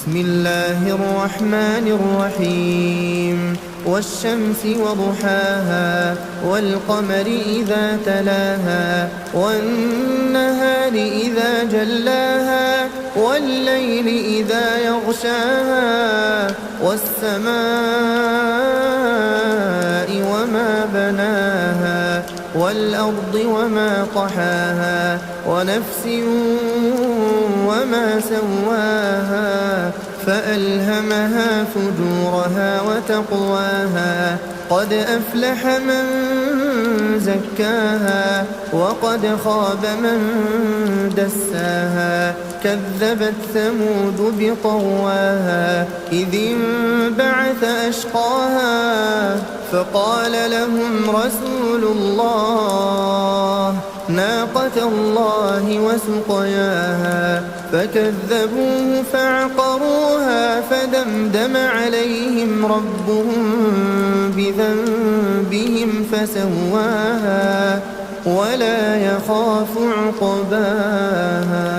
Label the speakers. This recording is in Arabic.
Speaker 1: بسم الله الرحمن الرحيم والشمس وضحاها والقمر إذا تلاها والنهار إذا جلاها والليل إذا يغشاها والسماء وما بناها والأرض وما طحاها ونفس وما سواها فألهمها فجورها وتقواها قد أفلح من زكاها وقد خاب من دساها كذبت ثمود بطغواها إذ انبعث أشقاها فقال لهم رسول الله ناقة الله وسقياها فكذبوه فعقروها فدمدم عليهم ربهم بذنبهم فسواها ولا يخاف عقباها.